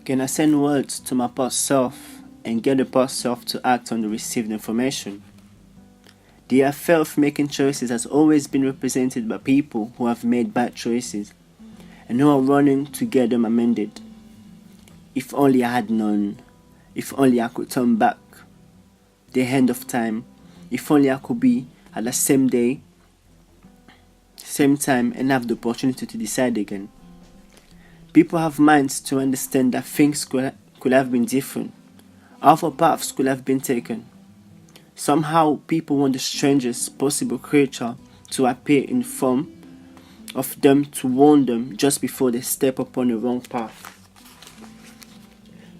Can I send words to my past self and get the past self to act on the received information? The affair of making choices has always been represented by people who have made bad choices and who are running to get them amended. If only I had known, if only I could turn back the hand of time, if only I could be at the same day, same time, and have the opportunity to decide again. People have minds to understand that things could have been different. Other paths could have been taken. Somehow people want the strangest possible creature to appear in form of them to warn them just before they step upon the wrong path.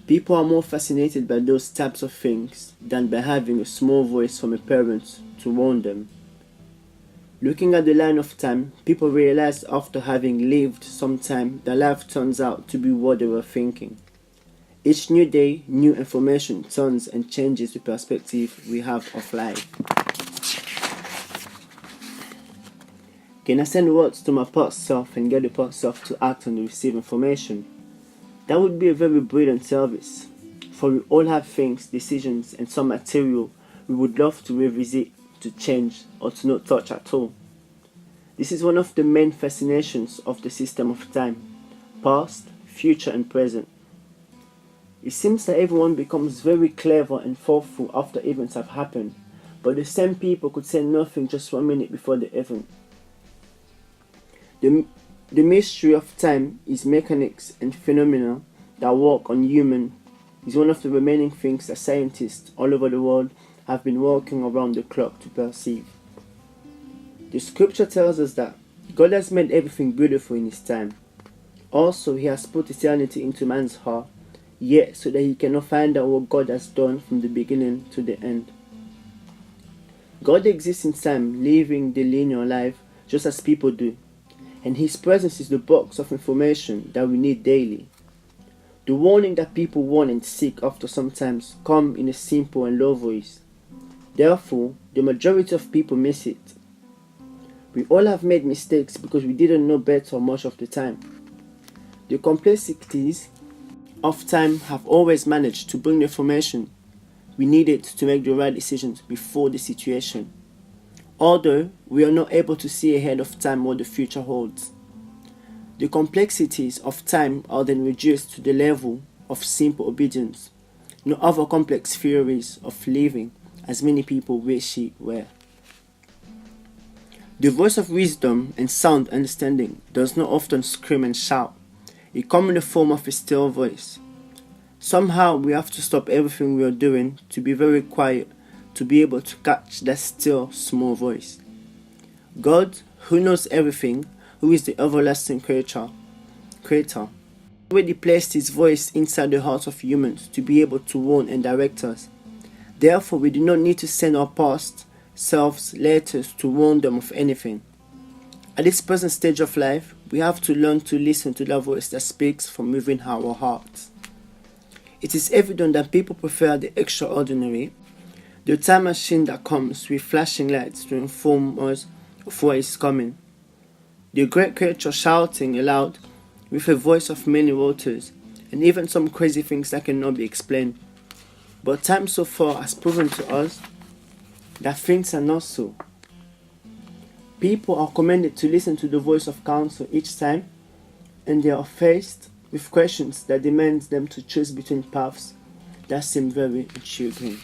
People are more fascinated by those types of things than by having a small voice from a parent to warn them. Looking at the line of time, people realize after having lived some time that life turns out to be what they were thinking. Each new day, new information turns and changes the perspective we have of life. Can I send words to my past self and get the past self to act on the received information? That would be a very brilliant service, for we all have things, decisions, and some material we would love to revisit, to change, or to not touch at all. This is one of the main fascinations of the system of time, past, future, and present. It seems that everyone becomes very clever and thoughtful after events have happened, but the same people could say nothing just 1 minute before the event. The mystery of time, its mechanics and phenomena that work on human, is one of the remaining things that scientists all over the world have been working around the clock to perceive. The scripture tells us that God has made everything beautiful in His time. Also, He has put eternity into man's heart, yet so that he cannot find out what God has done from the beginning to the end. God exists in time, living the linear life just as people do, and His presence is the box of information that we need daily. The warning that people want and seek after sometimes come in a simple and low voice. Therefore, the majority of people miss it. We all have made mistakes because we didn't know better much of the time. The complexities of time have always managed to bring the information we needed to make the right decisions before the situation. Although we are not able to see ahead of time what the future holds. The complexities of time are then reduced to the level of simple obedience, no other complex theories of living as many people wish it were. The voice of wisdom and sound understanding does not often scream and shout. It comes in the form of a still voice. Somehow we have to stop everything we are doing to be very quiet to be able to catch that still small voice. God, who knows everything, who is the everlasting creator, already placed His voice inside the hearts of humans to be able to warn and direct us. Therefore, we do not need to send our past selves letters to warn them of anything. At this present stage of life, we have to learn to listen to that voice that speaks from within our hearts. It is evident that people prefer the extraordinary, the time machine that comes with flashing lights to inform us of what is coming. The great creature shouting aloud with a voice of many waters, and even some crazy things that cannot be explained. But time so far has proven to us that things are not so. People are commanded to listen to the voice of counsel each time, and they are faced with questions that demand them to choose between paths that seem very intriguing.